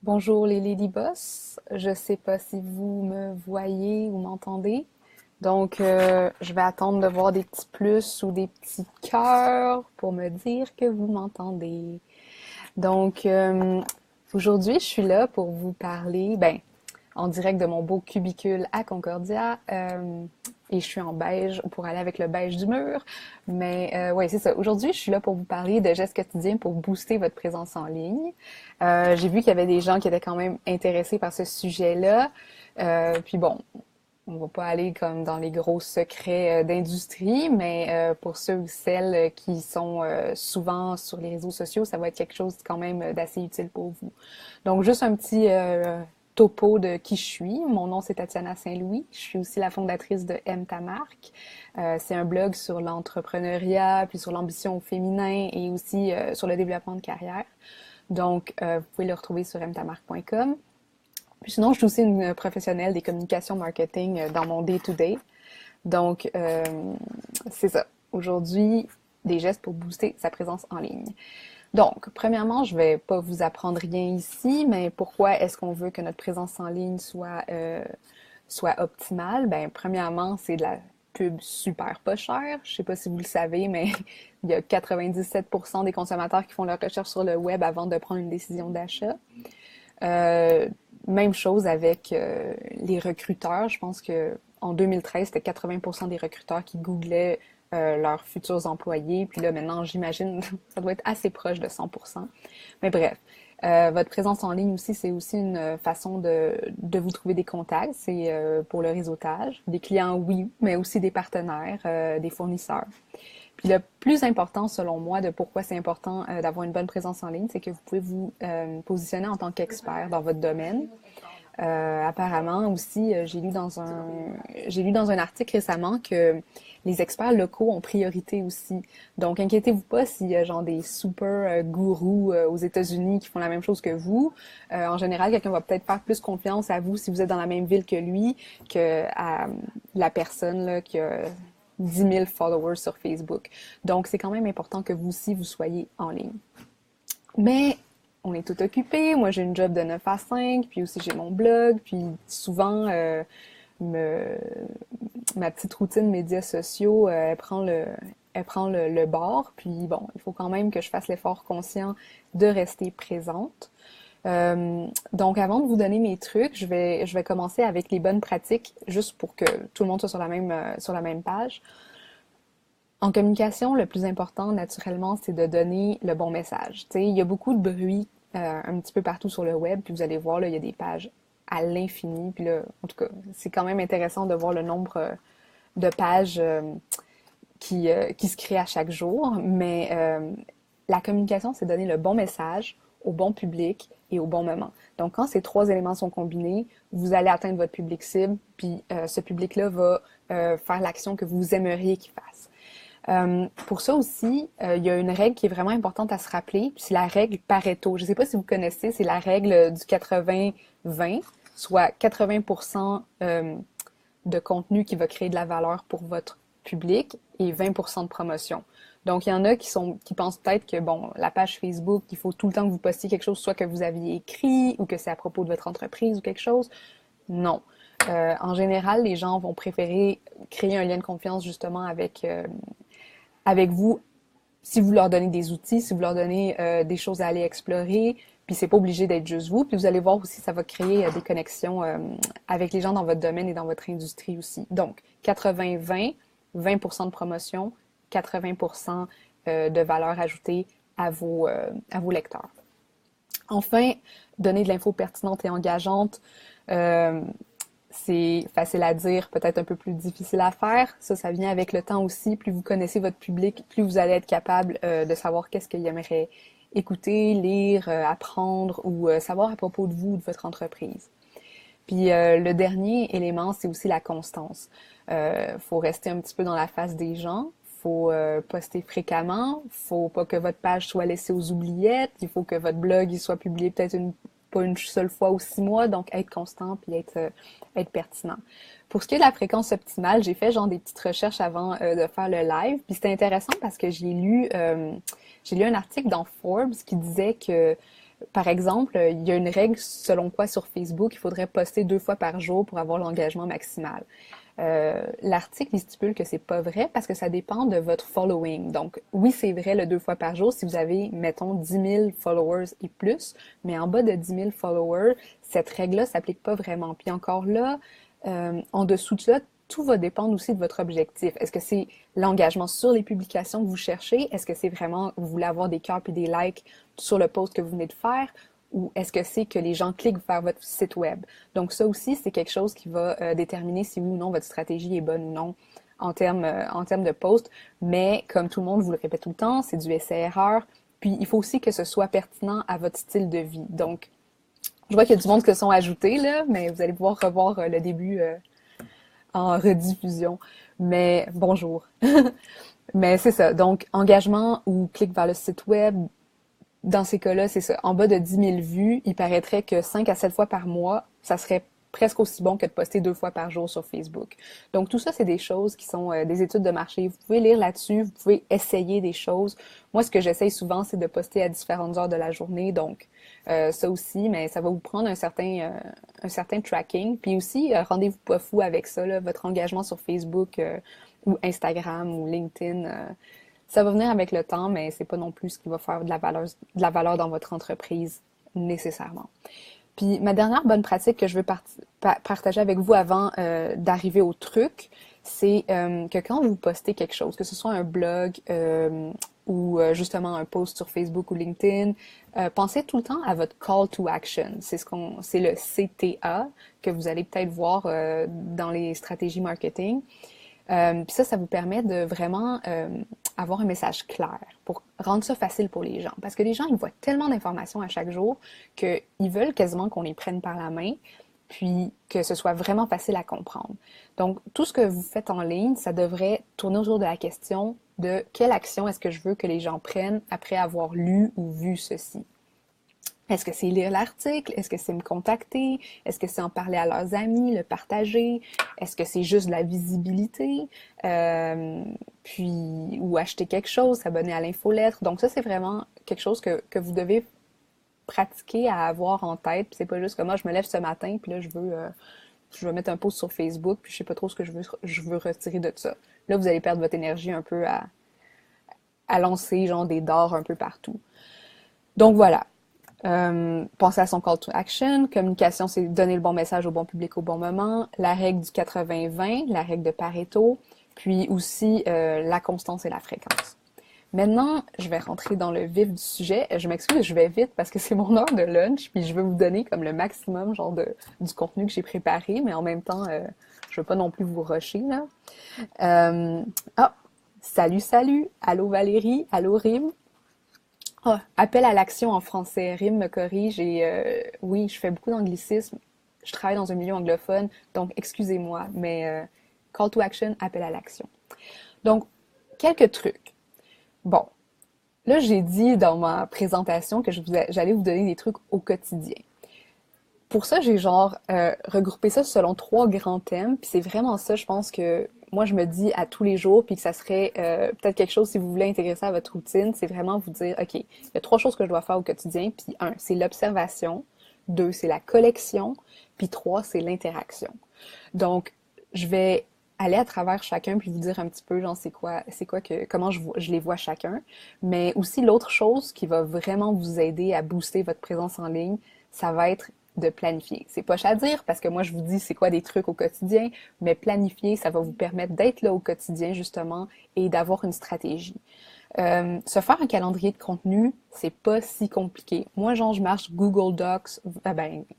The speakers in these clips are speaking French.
Bonjour les Lady Boss, je sais pas si vous me voyez ou m'entendez, donc je vais attendre de voir des petits plus ou des petits cœurs pour me dire que vous m'entendez. Donc aujourd'hui je suis là pour vous parler, en direct de mon beau cubicule à Concordia, et je suis en beige pour aller avec le beige du mur. Mais ouais, c'est ça. Aujourd'hui, je suis là pour vous parler de gestes quotidiens pour booster votre présence en ligne. J'ai vu qu'il y avait des gens qui étaient quand même intéressés par ce sujet-là. Puis bon, on va pas aller comme dans les gros secrets d'industrie, mais pour ceux ou celles qui sont souvent sur les réseaux sociaux, ça va être quelque chose quand même d'assez utile pour vous. Donc, juste un petit topo de qui je suis. Mon nom, c'est Tatiana Saint-Louis. Je suis aussi la fondatrice de Aime ta marque. C'est un blog sur l'entrepreneuriat, puis sur l'ambition au féminin et aussi sur le développement de carrière. Donc, vous pouvez le retrouver sur aimetamarque.com. Puis sinon, je suis aussi une professionnelle des communications marketing dans mon day-to-day. Donc, c'est ça. Aujourd'hui, des gestes pour booster sa présence en ligne. Donc, premièrement, je vais pas vous apprendre rien ici, mais pourquoi est-ce qu'on veut que notre présence en ligne soit optimale? Ben, premièrement, c'est de la pub super pas chère. Je sais pas si vous le savez, mais il y a 97% des consommateurs qui font leur recherche sur le web avant de prendre une décision d'achat. Euh, Même chose avec les recruteurs. Je pense que en 2013, c'était 80% des recruteurs qui googlaient leurs futurs employés. Puis là, maintenant, j'imagine, ça doit être assez proche de 100%. Mais bref, votre présence en ligne aussi, c'est aussi une façon de vous trouver des contacts. C'est pour le réseautage. Des clients, oui, mais aussi des partenaires, des fournisseurs. Puis le plus important, selon moi, de pourquoi c'est important d'avoir une bonne présence en ligne, c'est que vous pouvez vous positionner en tant qu'expert dans votre domaine. Apparemment aussi, j'ai lu dans un article récemment que les experts locaux ont priorité aussi. Donc, inquiétez-vous pas s'il y a genre des super gourous aux États-Unis qui font la même chose que vous. En général, quelqu'un va peut-être faire plus confiance à vous si vous êtes dans la même ville que lui que à la personne là, qui a 10 000 followers sur Facebook. Donc, c'est quand même important que vous aussi, vous soyez en ligne. Mais on est tout occupé. Moi, j'ai une job de 9 à 5, puis aussi j'ai mon blog, puis souvent, me, ma petite routine médias sociaux, elle prend le bord. Puis bon, il faut quand même que je fasse l'effort conscient de rester présente. Donc, avant de vous donner mes trucs, je vais commencer avec les bonnes pratiques, juste pour que tout le monde soit sur la même page. En communication, le plus important, naturellement, c'est de donner le bon message. Tu sais, il y a beaucoup de bruit un petit peu partout sur le web, puis vous allez voir, là, il y a des pages à l'infini. Puis là, en tout cas, c'est quand même intéressant de voir le nombre de pages qui se créent à chaque jour. Mais la communication, c'est donner le bon message au bon public et au bon moment. Donc, quand ces trois éléments sont combinés, vous allez atteindre votre public cible, puis ce public-là va faire l'action que vous aimeriez qu'il fasse. Pour ça aussi, il y a une règle qui est vraiment importante à se rappeler, puis c'est la règle Pareto. Je ne sais pas si vous connaissez, c'est la règle du 80-20, soit 80% de contenu qui va créer de la valeur pour votre public et 20% de promotion. Donc, il y en a qui pensent peut-être que, bon, la page Facebook, il faut tout le temps que vous postiez quelque chose, soit que vous aviez écrit ou que c'est à propos de votre entreprise ou quelque chose. Non. En général, les gens vont préférer créer un lien de confiance justement avec vous si vous leur donnez des outils, si vous leur donnez des choses à aller explorer, puis c'est pas obligé d'être juste vous. Puis vous allez voir aussi, ça va créer des connexions avec les gens dans votre domaine et dans votre industrie aussi. Donc, 80-20, 20% de promotion, 80% de valeur ajoutée à vos lecteurs. Enfin, donner de l'info pertinente et engageante. C'est facile à dire, peut-être un peu plus difficile à faire. Ça vient avec le temps aussi. Plus vous connaissez votre public, plus vous allez être capable de savoir qu'est-ce qu'il aimerait écouter, lire, apprendre ou savoir à propos de vous ou de votre entreprise. Puis le dernier élément, c'est aussi la constance. Faut rester un petit peu dans la face des gens. Faut poster fréquemment. Faut pas que votre page soit laissée aux oubliettes. Il faut que votre blog il soit publié peut-être pas une seule fois ou 6 mois, donc être constant puis être pertinent. Pour ce qui est de la fréquence optimale, j'ai fait genre des petites recherches avant de faire le live, puis c'était intéressant parce que j'ai lu un article dans Forbes qui disait que Par exemple, il y a une règle selon quoi sur Facebook, il faudrait poster 2 fois par jour pour avoir l'engagement maximal. L'article il stipule que c'est pas vrai parce que ça dépend de votre following. Donc, oui, c'est vrai le 2 fois par jour si vous avez, mettons, 10 000 followers et plus, mais en bas de 10 000 followers, cette règle-là s'applique pas vraiment. Puis encore là, en dessous de ça, tout va dépendre aussi de votre objectif. Est-ce que c'est l'engagement sur les publications que vous cherchez? Est-ce que c'est vraiment, vous voulez avoir des cœurs puis des likes sur le post que vous venez de faire? Ou est-ce que c'est que les gens cliquent vers votre site web? Donc ça aussi, c'est quelque chose qui va déterminer si oui ou non votre stratégie est bonne ou non en termes de post. Mais comme tout le monde vous le répète tout le temps, c'est du essai-erreur. Puis il faut aussi que ce soit pertinent à votre style de vie. Donc, je vois qu'il y a du monde qui se sont ajoutés, là, mais vous allez pouvoir revoir le début en rediffusion. Mais bonjour. Mais c'est ça. Donc, engagement ou clic vers le site web, dans ces cas-là, c'est ça. En bas de 10 000 vues, il paraîtrait que 5 à 7 fois par mois, ça serait presque aussi bon que de poster 2 fois par jour sur Facebook. Donc tout ça, c'est des choses qui sont des études de marché. Vous pouvez lire là-dessus, vous pouvez essayer des choses. Moi, ce que j'essaye souvent, c'est de poster à différentes heures de la journée. Donc ça aussi, mais ça va vous prendre un certain tracking. Puis aussi, rendez-vous pas fou avec ça, là, votre engagement sur Facebook ou Instagram ou LinkedIn. Ça va venir avec le temps, mais c'est pas non plus ce qui va faire de la valeur dans votre entreprise nécessairement. Puis ma dernière bonne pratique que je veux partager avec vous avant d'arriver au truc, c'est que quand vous postez quelque chose, que ce soit un blog ou justement un post sur Facebook ou LinkedIn, pensez tout le temps à votre call to action. C'est le CTA que vous allez peut-être voir dans les stratégies marketing. Puis ça vous permet de vraiment avoir un message clair pour rendre ça facile pour les gens. Parce que les gens, ils voient tellement d'informations à chaque jour qu'ils veulent quasiment qu'on les prenne par la main, puis que ce soit vraiment facile à comprendre. Donc, tout ce que vous faites en ligne, ça devrait tourner autour de la question de quelle action est-ce que je veux que les gens prennent après avoir lu ou vu ceci. Est-ce que c'est lire l'article? Est-ce que c'est me contacter? Est-ce que c'est en parler à leurs amis, le partager? Est-ce que c'est juste de la visibilité? Puis, ou acheter quelque chose, s'abonner à l'infolettre. Donc ça, c'est vraiment quelque chose que vous devez pratiquer à avoir en tête. Puis c'est pas juste comme moi, je me lève ce matin, puis là, je veux mettre un post sur Facebook, puis je sais pas trop ce que je veux retirer de ça. Là, vous allez perdre votre énergie un peu à lancer genre des dards un peu partout. Donc voilà. Penser à son call to action. Communication, c'est donner le bon message au bon public au bon moment. La règle du 80-20, la règle de Pareto. Puis aussi la constance et la fréquence. Maintenant, je vais rentrer dans le vif du sujet. Je m'excuse, je vais vite parce que c'est mon heure de lunch. Puis je veux vous donner comme le maximum genre du contenu que j'ai préparé. Mais en même temps, je veux pas non plus vous rusher, là. Salut. Allô Valérie. Allô Rim. Ah, appel à l'action en français. Rim me corrige et oui, je fais beaucoup d'anglicisme. Je travaille dans un milieu anglophone, donc excusez-moi, mais call to action, appel à l'action. Donc, quelques trucs. Bon, là, j'ai dit dans ma présentation que j'allais vous donner des trucs au quotidien. Pour ça, j'ai genre regroupé ça selon 3 grands thèmes, puis c'est vraiment ça, je pense que moi, je me dis à tous les jours, puis que ça serait peut-être quelque chose, si vous voulez intégrer ça à votre routine, c'est vraiment vous dire, OK, il y a 3 choses que je dois faire au quotidien, puis 1, c'est l'observation, 2, c'est la collection, puis 3, c'est l'interaction. Donc, je vais aller à travers chacun, puis vous dire un petit peu, genre, comment je les vois chacun, mais aussi l'autre chose qui va vraiment vous aider à booster votre présence en ligne, ça va être de planifier. C'est poche à dire parce que moi je vous dis c'est quoi des trucs au quotidien, mais planifier, ça va vous permettre d'être là au quotidien justement et d'avoir une stratégie. Se faire un calendrier de contenu, c'est pas si compliqué. Moi, genre, je marche Google Docs,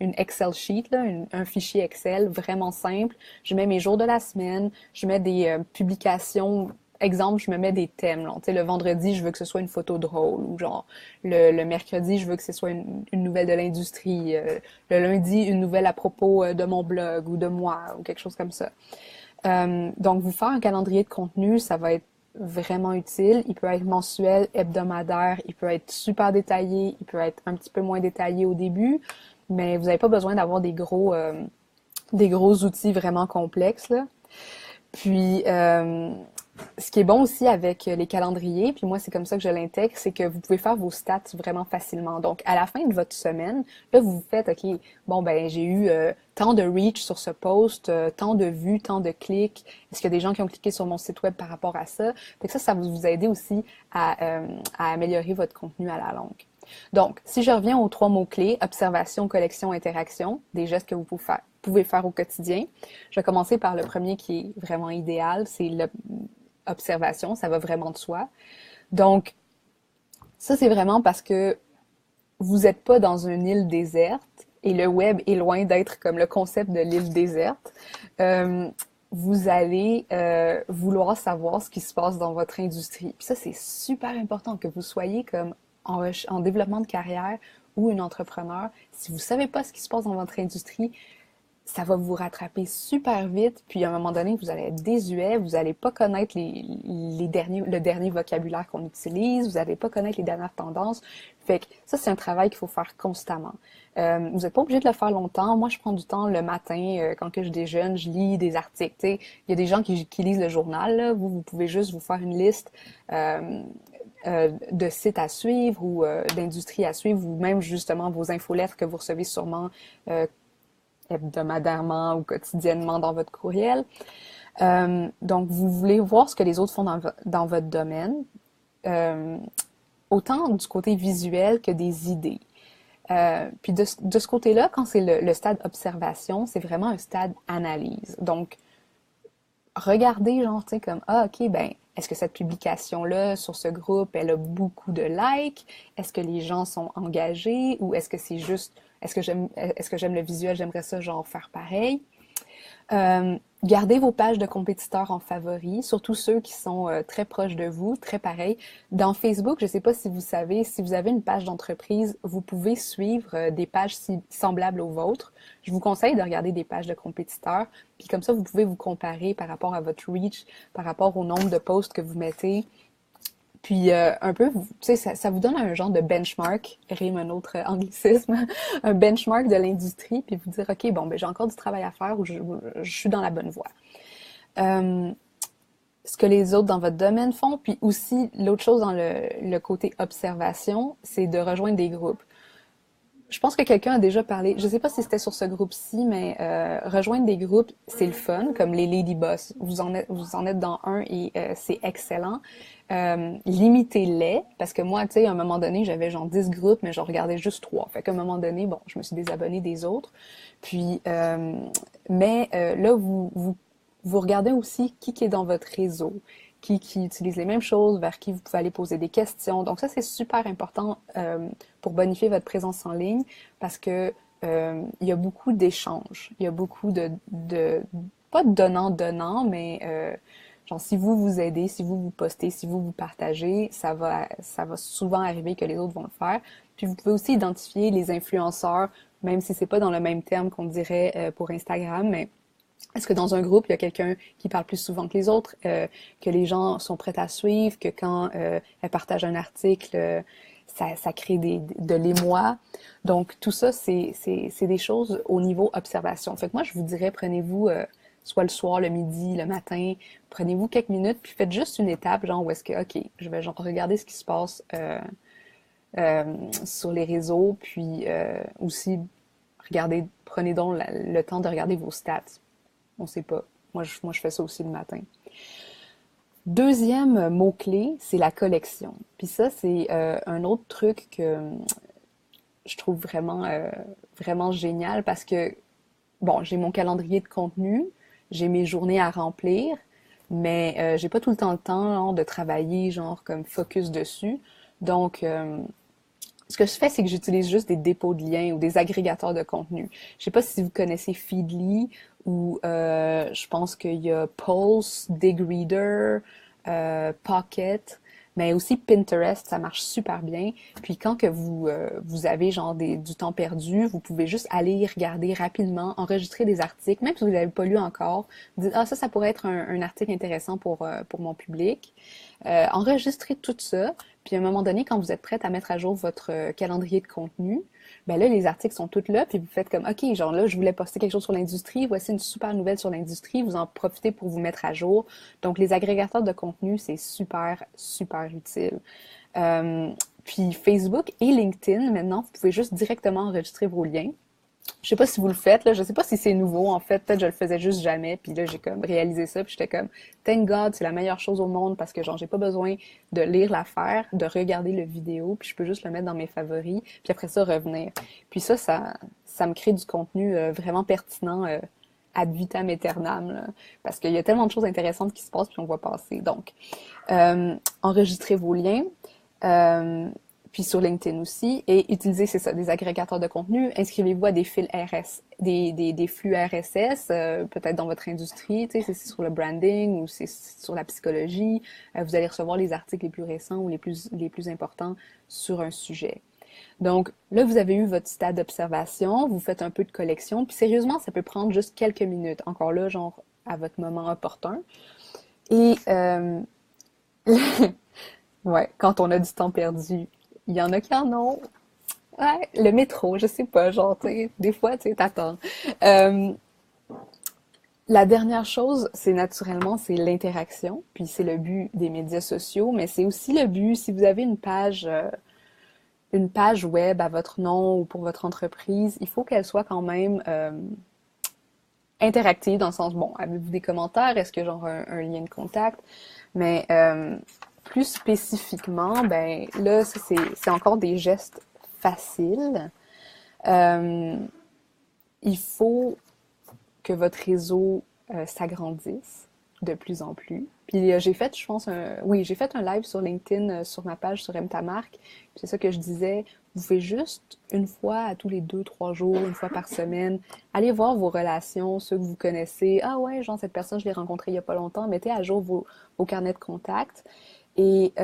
une Excel sheet, là, un fichier Excel vraiment simple. Je mets mes jours de la semaine, je mets des publications. Exemple, je me mets des thèmes. Là. Tu sais, le vendredi, je veux que ce soit une photo drôle. Ou genre, le mercredi, je veux que ce soit une nouvelle de l'industrie. Le lundi, une nouvelle à propos de mon blog ou de moi ou quelque chose comme ça. Donc, vous faire un calendrier de contenu, ça va être vraiment utile. Il peut être mensuel, hebdomadaire, il peut être super détaillé, il peut être un petit peu moins détaillé au début, mais vous n'avez pas besoin d'avoir des gros outils vraiment complexes, là. Puis, Ce qui est bon aussi avec les calendriers, puis moi c'est comme ça que je l'intègre, c'est que vous pouvez faire vos stats vraiment facilement. Donc à la fin de votre semaine, là vous vous faites OK, bon ben j'ai eu tant de reach sur ce post, tant de vues, tant de clics. Est-ce qu'il y a des gens qui ont cliqué sur mon site web par rapport à ça? Fait que ça va vous aider aussi à améliorer votre contenu à la longue. Donc, si je reviens aux 3 mots-clés, observation, collection, interaction, des gestes que vous pouvez faire au quotidien, je vais commencer par le premier qui est vraiment idéal, c'est l'observation, ça va vraiment de soi. Donc, ça, c'est vraiment parce que vous n'êtes pas dans une île déserte et le web est loin d'être comme le concept de l'île déserte. Euh, Vous allez vouloir savoir ce qui se passe dans votre industrie. Puis ça, c'est super important que vous soyez comme en développement de carrière ou un entrepreneur. Si vous savez pas ce qui se passe dans votre industrie, ça va vous rattraper super vite, puis à un moment donné, vous allez être désuet, vous allez pas connaître le dernier vocabulaire qu'on utilise, vous allez pas connaître les dernières tendances. Fait que ça, c'est un travail qu'il faut faire constamment. Vous n'êtes pas obligé de le faire longtemps. Moi, je prends du temps le matin, quand que je déjeune, je lis des articles. T'sais. Il y a des gens qui lisent le journal, là. Vous pouvez juste vous faire une liste de sites à suivre ou d'industries à suivre, ou même justement vos infolettres que vous recevez sûrement hebdomadairement ou quotidiennement dans votre courriel. Donc, vous voulez voir ce que les autres font dans votre domaine, euh, autant du côté visuel que des idées. Puis de ce côté-là, quand c'est le stade observation, c'est vraiment un stade analyse. Donc, regardez, genre, tu sais, comme, ah, OK, ben, est-ce que cette publication-là sur ce groupe, elle a beaucoup de likes? Est-ce que les gens sont engagés? Ou est-ce que c'est juste, est-ce que j'aime le visuel, j'aimerais ça, genre, faire pareil? Gardez vos pages de compétiteurs en favoris, surtout ceux qui sont très proches de vous, très pareils. Dans Facebook, je ne sais pas si vous savez, si vous avez une page d'entreprise, vous pouvez suivre des pages semblables aux vôtres. Je vous conseille de regarder des pages de compétiteurs, puis comme ça, vous pouvez vous comparer par rapport à votre reach, par rapport au nombre de posts que vous mettez. Puis un peu, tu sais, ça vous donne un genre de benchmark, rime un autre anglicisme, un benchmark de l'industrie, puis vous dire, OK, bon, ben j'ai encore du travail à faire ou je suis dans la bonne voie. Euh, Ce que les autres dans votre domaine font, puis aussi l'autre chose dans le côté observation, c'est de rejoindre des groupes. Je pense que quelqu'un a déjà parlé, je sais pas si c'était sur ce groupe-ci, mais rejoindre des groupes, c'est le fun, comme les Lady Boss. Vous en êtes dans un et c'est excellent. Limitez-les, parce que moi, tu sais, à un moment donné, j'avais genre 10 groupes, mais j'en regardais juste 3. Fait qu'à un moment donné, bon, je me suis désabonnée des autres. Puis, là, vous regardez aussi qui est dans votre réseau, qui utilise les mêmes choses, vers qui vous pouvez aller poser des questions. Donc ça, c'est super important pour bonifier votre présence en ligne parce que il y a beaucoup d'échanges. Il y a beaucoup pas de donnant-donnant, mais genre si vous vous aidez, si vous vous postez, si vous vous partagez, ça va souvent arriver que les autres vont le faire. Puis vous pouvez aussi identifier les influenceurs, même si c'est pas dans le même terme qu'on dirait pour Instagram, mais est-ce que dans un groupe, il y a quelqu'un qui parle plus souvent que les autres, que les gens sont prêts à suivre, que quand elle partage un article, ça crée de l'émoi. Donc tout ça, c'est des choses au niveau observation. Fait que moi, je vous dirais, prenez-vous soit le soir, le midi, le matin, prenez-vous quelques minutes, puis faites juste une étape, genre où est-ce que, OK, je vais genre regarder ce qui se passe sur les réseaux, puis aussi prenez donc le temps de regarder vos stats. On sait pas. Moi, je fais ça aussi le matin. Deuxième mot-clé, c'est la collection. Puis ça, c'est un autre truc que je trouve vraiment génial parce que, bon, j'ai mon calendrier de contenu, j'ai mes journées à remplir, mais j'ai pas tout le temps genre, de travailler, genre, comme focus dessus. Donc, ce que je fais, c'est que j'utilise juste des dépôts de liens ou des agrégateurs de contenu. Je sais pas si vous connaissez Feedly ou je pense qu'il y a Pulse, Digreader, Pocket, mais aussi Pinterest, ça marche super bien. Puis quand que vous avez genre du temps perdu, vous pouvez juste aller regarder rapidement, enregistrer des articles, même si vous n'avez pas lu encore. Vous dites, ah ça pourrait être un article intéressant pour mon public. Enregistrez tout ça. Puis à un moment donné, quand vous êtes prête à mettre à jour votre calendrier de contenu, ben là, les articles sont tous là, puis vous faites comme, OK, genre là, je voulais poster quelque chose sur l'industrie, voici une super nouvelle sur l'industrie, vous en profitez pour vous mettre à jour. Donc, les agrégateurs de contenu, c'est super, super utile. Euh, Puis Facebook et LinkedIn, maintenant, vous pouvez juste directement enregistrer vos liens. Je sais pas si vous le faites, là. Je sais pas si c'est nouveau, en fait. Peut-être que je le faisais juste jamais. Puis là, j'ai comme réalisé ça. Puis j'étais comme, thank God, c'est la meilleure chose au monde parce que genre, j'ai pas besoin de lire l'affaire, de regarder le vidéo. Puis je peux juste le mettre dans mes favoris. Puis après ça, revenir. Puis ça me crée du contenu vraiment pertinent ad vitam aeternam, là. Parce qu'il y a tellement de choses intéressantes qui se passent puis on voit passer. Donc, enregistrez vos liens. Euh, Puis sur LinkedIn aussi, et utilisez, c'est ça, des agrégateurs de contenu. Inscrivez-vous à des fils RS, des flux RSS, peut-être dans votre industrie, tu sais, si c'est sur le branding ou c'est sur la psychologie. Vous allez recevoir les articles les plus récents ou les plus importants sur un sujet. Donc là, vous avez eu votre stade d'observation, vous faites un peu de collection, puis sérieusement, ça peut prendre juste quelques minutes. Encore là, genre à votre moment opportun. Et ouais, quand on a du temps perdu, il y en a qui en ont. Ouais, le métro, je sais pas, genre, tu sais, des fois, tu sais, t'attends. Euh, la dernière chose, c'est naturellement, c'est l'interaction, puis c'est le but des médias sociaux, mais c'est aussi le but, si vous avez une page web à votre nom ou pour votre entreprise, il faut qu'elle soit quand même interactive dans le sens, bon, avez-vous des commentaires, est-ce que genre un lien de contact, mais plus spécifiquement, ben là, ça, c'est encore des gestes faciles. Euh, il faut que votre réseau s'agrandisse de plus en plus. Puis j'ai fait, je pense, j'ai fait un live sur LinkedIn sur ma page sur Aime ta marque. Puis c'est ça que je disais. Vous pouvez juste une fois à tous les 2, 3 jours, une fois par semaine, aller voir vos relations, ceux que vous connaissez. Ah ouais, genre cette personne, je l'ai rencontrée il y a pas longtemps. Mettez à jour vos carnets de contacts. Et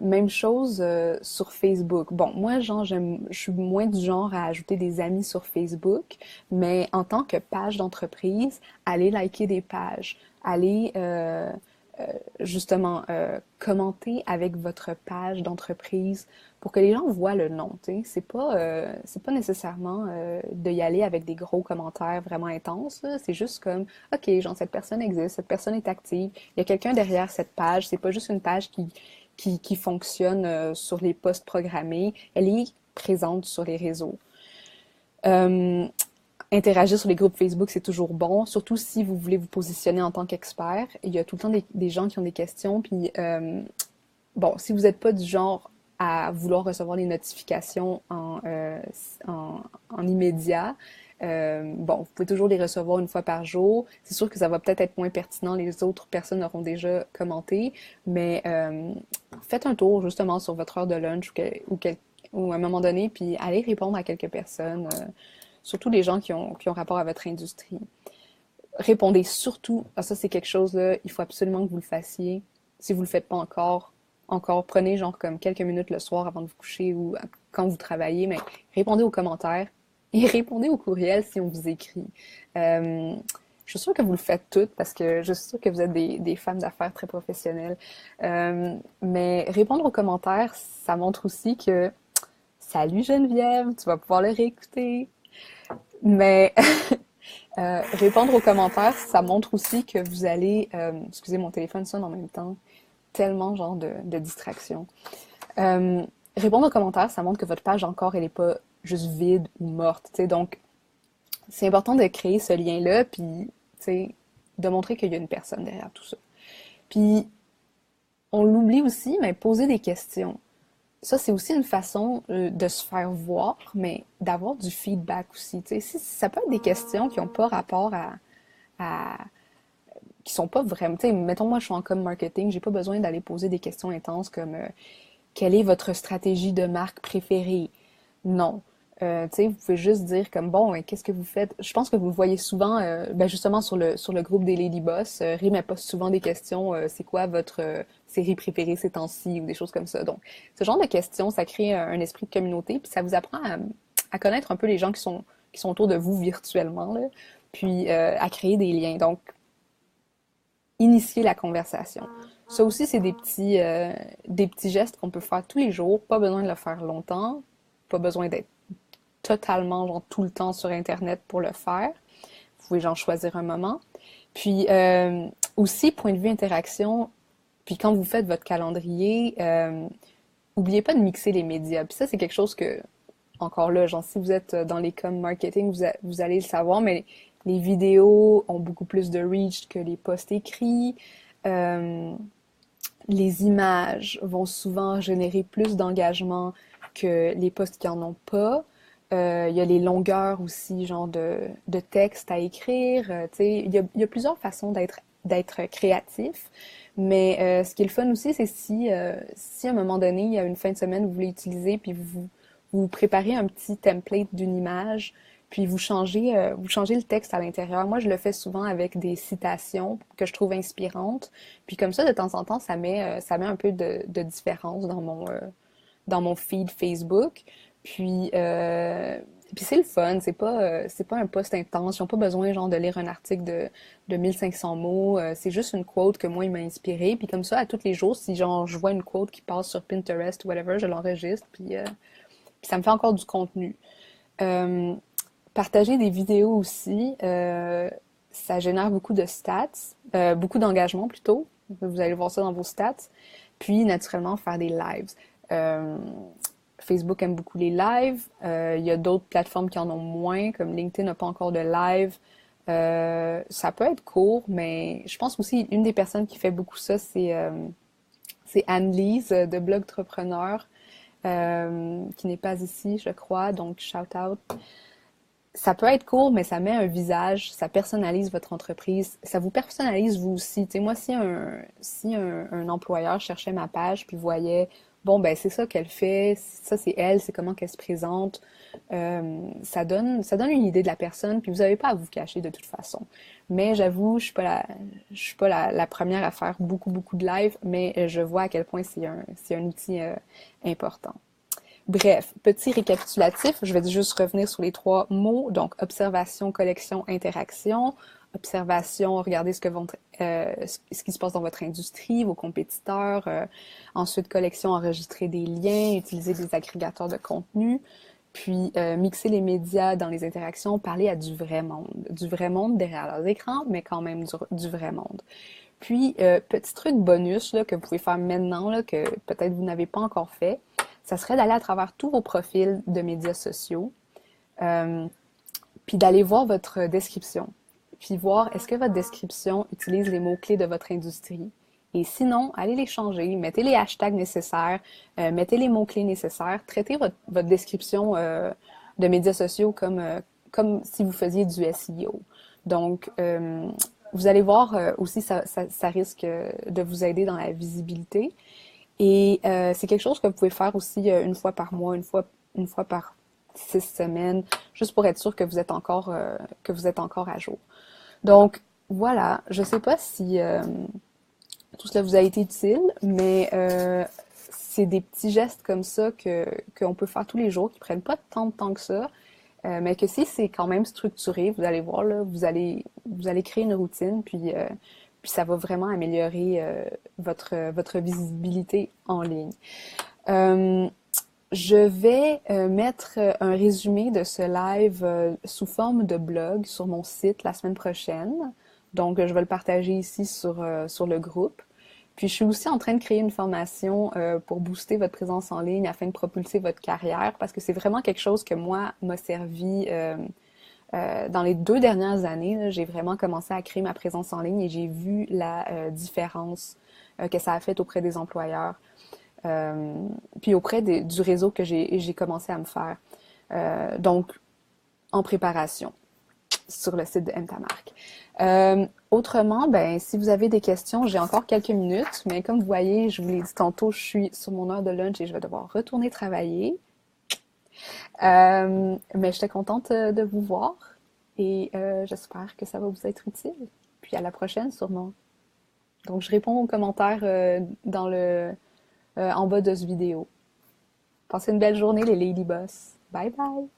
même chose sur Facebook. Bon, moi, genre, je suis moins du genre à ajouter des amis sur Facebook, mais en tant que page d'entreprise, allez liker des pages, allez justement commenter avec votre page d'entreprise pour que les gens voient le nom. Tu sais, c'est pas nécessairement de y aller avec des gros commentaires vraiment intenses. Là. C'est juste comme, ok, genre cette personne existe, cette personne est active, il y a quelqu'un derrière cette page. C'est pas juste une page qui fonctionne sur les posts programmés. Elle est présente sur les réseaux. Euh, Interagir sur les groupes Facebook, c'est toujours bon, surtout si vous voulez vous positionner en tant qu'expert. Il y a tout le temps des gens qui ont des questions, puis bon, si vous n'êtes pas du genre à vouloir recevoir les notifications en immédiat, bon, vous pouvez toujours les recevoir une fois par jour. C'est sûr que ça va peut-être être moins pertinent, les autres personnes auront déjà commenté, mais faites un tour justement sur votre heure de lunch ou à un moment donné, puis allez répondre à quelques personnes, surtout les gens qui ont rapport à votre industrie. Répondez surtout, ça c'est quelque chose là, il faut absolument que vous le fassiez. Si vous le faites pas encore, prenez genre comme quelques minutes le soir avant de vous coucher ou quand vous travaillez, mais répondez aux commentaires et répondez aux courriels si on vous écrit. Euh, je suis sûre que vous le faites toutes parce que je suis sûre que vous êtes des femmes d'affaires très professionnelles. Mais répondre aux commentaires, ça montre aussi que salut Geneviève, tu vas pouvoir le réécouter. Mais répondre aux commentaires, ça montre aussi que vous allez... excusez, mon téléphone sonne en même temps. Tellement genre de distraction. Répondre aux commentaires, ça montre que votre page encore, elle est pas juste vide ou morte. T'sais. Donc, c'est important de créer ce lien-là, puis de montrer qu'il y a une personne derrière tout ça. Puis, on l'oublie aussi, mais poser des questions. Ça, c'est aussi une façon de se faire voir, mais d'avoir du feedback aussi. Ça peut être des questions qui n'ont pas rapport à qui sont pas vraiment, tu sais, mettons moi je suis en com marketing, j'ai pas besoin d'aller poser des questions intenses comme quelle est votre stratégie de marque préférée? Non. Tu sais, vous pouvez juste dire comme bon, qu'est-ce que vous faites? Je pense que vous le voyez souvent, ben justement sur le groupe des Lady Boss, Rim elle poste souvent des questions, c'est quoi votre série préférée ces temps-ci ou des choses comme ça. Donc, ce genre de questions, ça crée un esprit de communauté, puis ça vous apprend à connaître un peu les gens qui sont autour de vous virtuellement, là, puis à créer des liens. Donc, initier la conversation. Ça aussi, c'est des petits gestes qu'on peut faire tous les jours. Pas besoin de le faire longtemps. Pas besoin d'être totalement, genre, tout le temps sur Internet pour le faire. Vous pouvez, genre, choisir un moment. Puis, aussi, point de vue interaction, puis quand vous faites votre calendrier, oubliez pas de mixer les médias. Puis ça, c'est quelque chose que, encore là, genre, si vous êtes dans les coms marketing, vous allez le savoir, mais les vidéos ont beaucoup plus de reach que les posts écrits. Euh, les images vont souvent générer plus d'engagement que les posts qui en ont pas. Il y a les longueurs aussi, genre de texte à écrire. Tu sais, il y a plusieurs façons d'être créatif. Mais ce qui est le fun aussi, c'est si à un moment donné, il y a une fin de semaine, vous voulez utiliser, puis vous préparez un petit template d'une image, puis vous changez le texte à l'intérieur. Moi, je le fais souvent avec des citations que je trouve inspirantes. Puis comme ça, de temps en temps, ça met un peu de différence dans mon feed Facebook. Puis, puis c'est le fun, c'est pas un post intense. Ils n'ont pas besoin, genre, de lire un article de 1500 mots. C'est juste une quote que moi, il m'a inspiré. Puis comme ça, à tous les jours, si, genre, je vois une quote qui passe sur Pinterest ou whatever, je l'enregistre. Puis ça me fait encore du contenu. Euh, Partager des vidéos aussi, ça génère beaucoup de stats, beaucoup d'engagement plutôt. Vous allez voir ça dans vos stats. Puis, naturellement, faire des lives. Euh, Facebook aime beaucoup les lives. Il y a d'autres plateformes qui en ont moins, comme LinkedIn n'a pas encore de live. Ça peut être court, mais je pense aussi une des personnes qui fait beaucoup ça, c'est Anne-Lise de Blog Entrepreneur, qui n'est pas ici, je crois, donc shout out. Ça peut être court, mais ça met un visage, ça personnalise votre entreprise, ça vous personnalise vous aussi. Tu sais, moi, si un employeur cherchait ma page puis voyait, bon, ben c'est ça qu'elle fait, ça c'est elle, c'est comment qu'elle se présente, ça donne une idée de la personne, puis vous n'avez pas à vous cacher de toute façon. Mais j'avoue, je suis pas la première à faire beaucoup de live, mais je vois à quel point c'est un outil important. Bref, petit récapitulatif, je vais juste revenir sur les trois mots. Donc, observation, collection, interaction. Observation, regardez ce qui se passe dans votre industrie, vos compétiteurs. Ensuite, collection, enregistrer des liens, utiliser des agrégateurs de contenu. Puis, mixer les médias dans les interactions, parler à du vrai monde. Du vrai monde derrière leurs écrans, mais quand même du vrai monde. Puis, petit truc bonus là, que vous pouvez faire maintenant, là, que peut-être vous n'avez pas encore fait, ça serait d'aller à travers tous vos profils de médias sociaux, euh, puis d'aller voir votre description, puis voir est-ce que votre description utilise les mots-clés de votre industrie. Et sinon, allez les changer, mettez les hashtags nécessaires, mettez les mots-clés nécessaires, traitez votre description de médias sociaux comme si vous faisiez du SEO. Donc, vous allez voir aussi, ça risque de vous aider dans la visibilité. Et c'est quelque chose que vous pouvez faire aussi une fois par mois, une fois par 6 semaines, juste pour être sûr que vous êtes encore à jour. Donc voilà, je sais pas si tout cela vous a été utile, mais c'est des petits gestes comme ça qu'on peut faire tous les jours, qui prennent pas tant de temps que ça, mais que si c'est quand même structuré, vous allez voir là, vous allez créer une routine, puis ça va vraiment améliorer votre visibilité en ligne. Euh, je vais mettre un résumé de ce live sous forme de blog sur mon site la semaine prochaine. Donc, je vais le partager ici sur le groupe. Puis, je suis aussi en train de créer une formation pour booster votre présence en ligne afin de propulser votre carrière parce que c'est vraiment quelque chose que moi m'a servi dans les 2 dernières années. Là, j'ai vraiment commencé à créer ma présence en ligne et j'ai vu la différence que ça a fait auprès des employeurs. Puis auprès du réseau que j'ai commencé à me faire. Donc, en préparation sur le site de MTamark. Autrement, ben, si vous avez des questions, j'ai encore quelques minutes, mais comme vous voyez, je vous l'ai dit tantôt, je suis sur mon heure de lunch et je vais devoir retourner travailler. Mais j'étais contente de vous voir et j'espère que ça va vous être utile. Puis à la prochaine, sûrement. Donc, je réponds aux commentaires en bas de ce vidéo. Passez une belle journée, les Lady Boss. Bye bye!